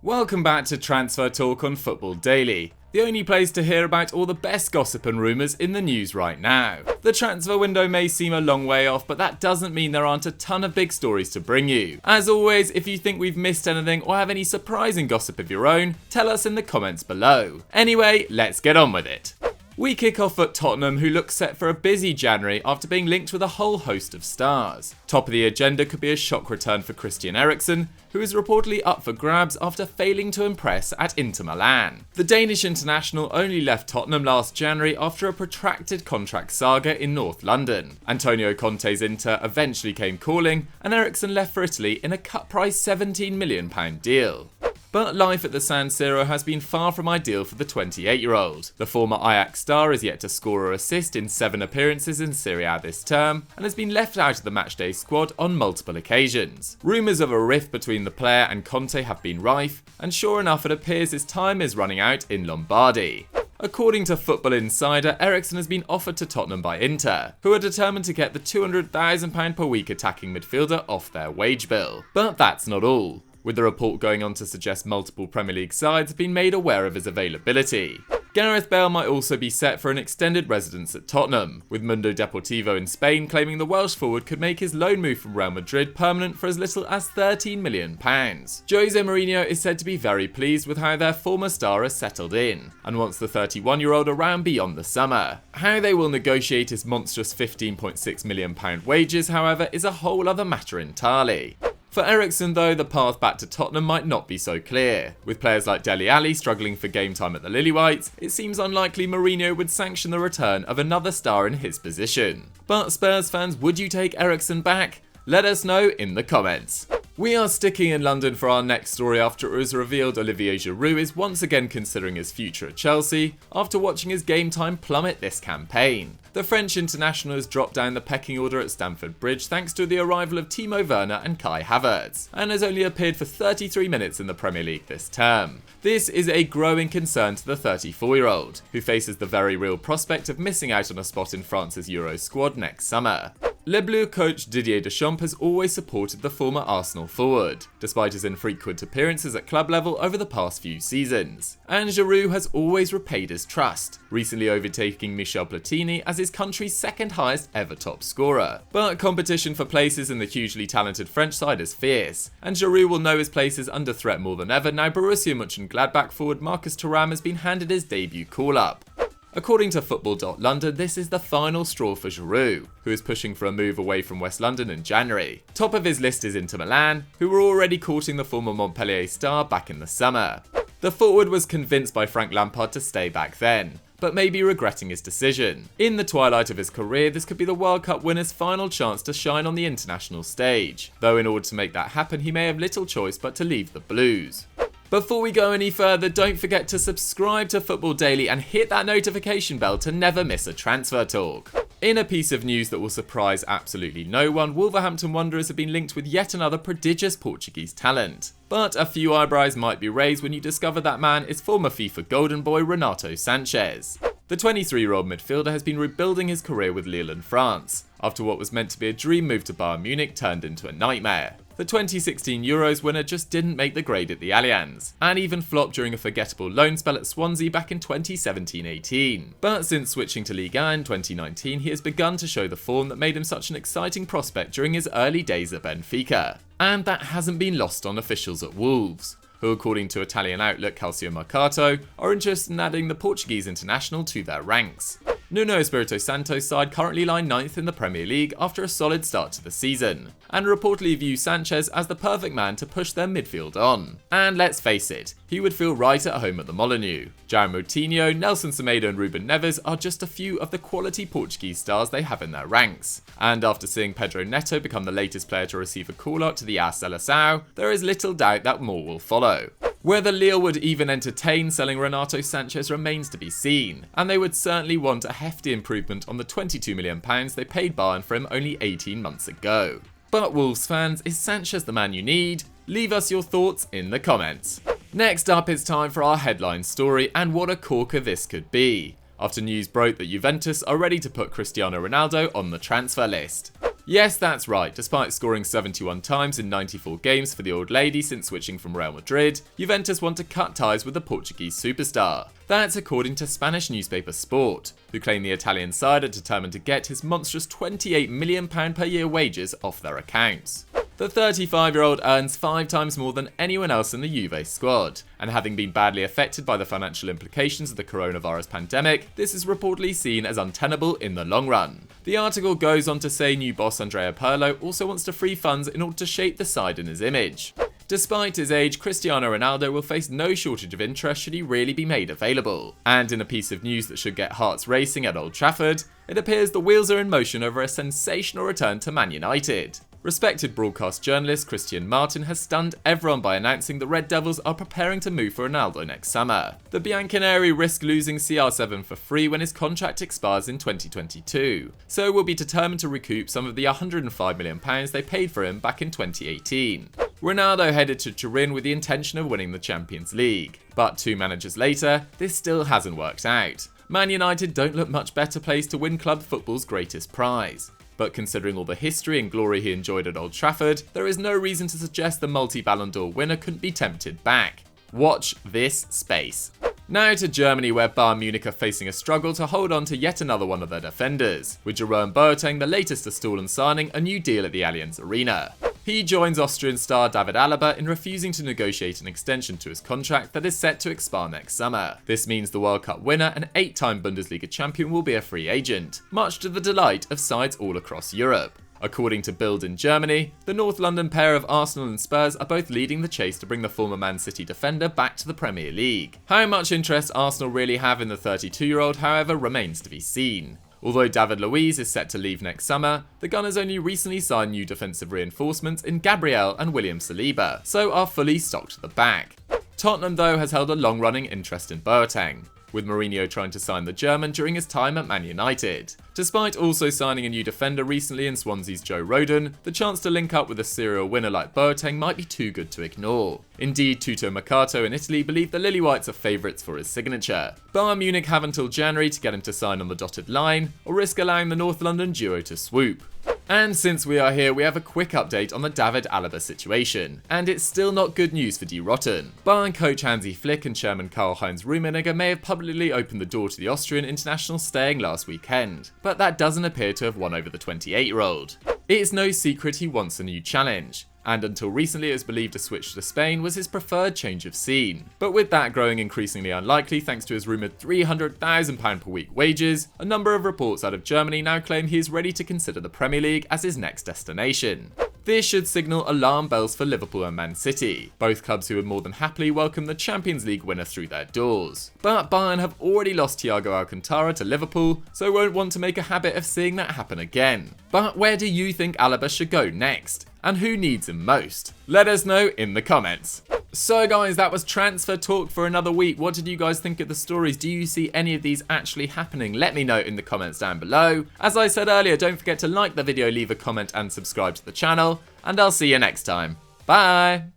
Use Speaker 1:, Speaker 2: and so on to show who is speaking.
Speaker 1: Welcome back to Transfer Talk on Football Daily, the only place to hear about all the best gossip and rumours in the news right now. The transfer window may seem a long way off, but that doesn't mean there aren't a ton of big stories to bring you. As always, if you think we've missed anything or have any surprising gossip of your own, tell us in the comments below. Anyway, let's get on with it. We kick off at Tottenham, who look set for a busy January after being linked with a whole host of stars. Top of the agenda could be a shock return for Christian Eriksen, who is reportedly up for grabs after failing to impress at Inter Milan. The Danish international only left Tottenham last January after a protracted contract saga in North London. Antonio Conte's Inter eventually came calling, and Eriksen left for Italy in a cut-price £17 million deal. But life at the San Siro has been far from ideal for the 28-year-old. The former Ajax star is yet to score or assist in 7 appearances in Serie A this term, and has been left out of the matchday squad on multiple occasions. Rumours of a rift between the player and Conte have been rife, and sure enough it appears his time is running out in Lombardy. According to Football Insider, Eriksen has been offered to Tottenham by Inter, who are determined to get the £200,000 per week attacking midfielder off their wage bill. But that's not all, with the report going on to suggest multiple Premier League sides have been made aware of his availability. Gareth Bale might also be set for an extended residence at Tottenham, with Mundo Deportivo in Spain claiming the Welsh forward could make his loan move from Real Madrid permanent for as little as £13 million. Jose Mourinho is said to be very pleased with how their former star has settled in, and wants the 31-year-old around beyond the summer. How they will negotiate his monstrous £15.6 million wages, however, is a whole other matter entirely. For Eriksen though, the path back to Tottenham might not be so clear. With players like Dele Alli struggling for game time at the Lily-Whites, it seems unlikely Mourinho would sanction the return of another star in his position. But Spurs fans, would you take Eriksen back? Let us know in the comments. We are sticking in London for our next story after it was revealed Olivier Giroud is once again considering his future at Chelsea after watching his game time plummet this campaign. The French international has dropped down the pecking order at Stamford Bridge thanks to the arrival of Timo Werner and Kai Havertz, and has only appeared for 33 minutes in the Premier League this term. This is a growing concern to the 34-year-old, who faces the very real prospect of missing out on a spot in France's Euro squad next summer. Le Bleu coach Didier Deschamps has always supported the former Arsenal forward, despite his infrequent appearances at club level over the past few seasons. And Giroud has always repaid his trust, recently overtaking Michel Platini as his country's second highest ever top scorer. But competition for places in the hugely talented French side is fierce, and Giroud will know his place is under threat more than ever now Borussia Mönchengladbach forward Marcus Thuram has been handed his debut call-up. According to Football.London, this is the final straw for Giroud, who is pushing for a move away from West London in January. Top of his list is Inter Milan, who were already courting the former Montpellier star back in the summer. The forward was convinced by Frank Lampard to stay back then, but may be regretting his decision. In the twilight of his career, this could be the World Cup winner's final chance to shine on the international stage, though in order to make that happen he may have little choice but to leave the Blues. Before we go any further, don't forget to subscribe to Football Daily and hit that notification bell to never miss a transfer talk. In a piece of news that will surprise absolutely no one, Wolverhampton Wanderers have been linked with yet another prodigious Portuguese talent. But a few eyebrows might be raised when you discover that man is former FIFA Golden Boy Renato Sanches. The 23-year-old midfielder has been rebuilding his career with Lille in France, after what was meant to be a dream move to Bayern Munich turned into a nightmare. The 2016 Euros winner just didn't make the grade at the Allianz, and even flopped during a forgettable loan spell at Swansea back in 2017-18. But since switching to Ligue 1 in 2019, he has begun to show the form that made him such an exciting prospect during his early days at Benfica. And that hasn't been lost on officials at Wolves, who according to Italian outlet Calcio Mercato, are interested in adding the Portuguese international to their ranks. Nuno Espirito Santo's side currently lie 9th in the Premier League after a solid start to the season, and reportedly view Sanches as the perfect man to push their midfield on. And let's face it, he would feel right at home at the Molineux. João Moutinho, Nelson Semedo and Ruben Neves are just a few of the quality Portuguese stars they have in their ranks. And after seeing Pedro Neto become the latest player to receive a call-out to the AS Seleção, there is little doubt that more will follow. Whether Lille would even entertain selling Renato Sanches remains to be seen, and they would certainly want a hefty improvement on the £22 million they paid Bayern for him only 18 months ago. But Wolves fans, is Sanches the man you need? Leave us your thoughts in the comments. Next up, it's time for our headline story, and what a corker this could be, after news broke that Juventus are ready to put Cristiano Ronaldo on the transfer list. Yes, that's right, despite scoring 71 times in 94 games for the old lady since switching from Real Madrid, Juventus want to cut ties with the Portuguese superstar. That's according to Spanish newspaper Sport, who claim the Italian side are determined to get his monstrous £28 million per year wages off their accounts. The 35-year-old earns 5 times more than anyone else in the Juve squad, and having been badly affected by the financial implications of the coronavirus pandemic, this is reportedly seen as untenable in the long run. The article goes on to say new boss Andrea Pirlo also wants to free funds in order to shape the side in his image. Despite his age, Cristiano Ronaldo will face no shortage of interest should he really be made available. And in a piece of news that should get hearts racing at Old Trafford, it appears the wheels are in motion over a sensational return to Man United. Respected broadcast journalist Christian Martin has stunned everyone by announcing the Red Devils are preparing to move for Ronaldo next summer. The Bianconeri risk losing CR7 for free when his contract expires in 2022, so will be determined to recoup some of the £105 million they paid for him back in 2018. Ronaldo headed to Turin with the intention of winning the Champions League, but 2 managers later, this still hasn't worked out. Man United don't look much better placed to win club football's greatest prize. But considering all the history and glory he enjoyed at Old Trafford, there is no reason to suggest the multi-Ballon d'Or winner couldn't be tempted back. Watch this space. Now to Germany, where Bayern Munich are facing a struggle to hold on to yet another one of their defenders, with Jérôme Boateng the latest to stall and signing a new deal at the Allianz Arena. He joins Austrian star David Alaba in refusing to negotiate an extension to his contract that is set to expire next summer. This means the World Cup winner and 8-time Bundesliga champion will be a free agent, much to the delight of sides all across Europe. According to Bild in Germany, the North London pair of Arsenal and Spurs are both leading the chase to bring the former Man City defender back to the Premier League. How much interest Arsenal really have in the 32-year-old, however, remains to be seen. Although David Luiz is set to leave next summer, the Gunners only recently signed new defensive reinforcements in Gabriel and William Saliba, so are fully stocked at the back. Tottenham, though, has held a long-running interest in Boateng, with Mourinho trying to sign the German during his time at Man United. Despite also signing a new defender recently in Swansea's Joe Rodon, the chance to link up with a serial winner like Boateng might be too good to ignore. Indeed, Tutto Mercato in Italy believe the Lily Whites are favourites for his signature. Bayern Munich have until January to get him to sign on the dotted line, or risk allowing the North London duo to swoop. And since we are here, we have a quick update on the David Alaba situation. And it's still not good news for Die Rotten. Bayern coach Hansi Flick and chairman Karl-Heinz Rummenigge may have publicly opened the door to the Austrian international staying last weekend, but that doesn't appear to have won over the 28-year-old. It is no secret he wants a new challenge, and until recently it was believed a switch to Spain was his preferred change of scene. But with that growing increasingly unlikely thanks to his rumoured £300,000 per week wages, a number of reports out of Germany now claim he is ready to consider the Premier League as his next destination. This should signal alarm bells for Liverpool and Man City, both clubs who would more than happily welcome the Champions League winner through their doors. But Bayern have already lost Thiago Alcantara to Liverpool, so won't want to make a habit of seeing that happen again. But where do you think Alaba should go next? And who needs him most? Let us know in the comments. So guys, that was transfer talk for another week. What did you guys think of the stories? Do you see any of these actually happening? Let me know in the comments down below. As I said earlier, don't forget to like the video, leave a comment and subscribe to the channel. And I'll see you next time. Bye!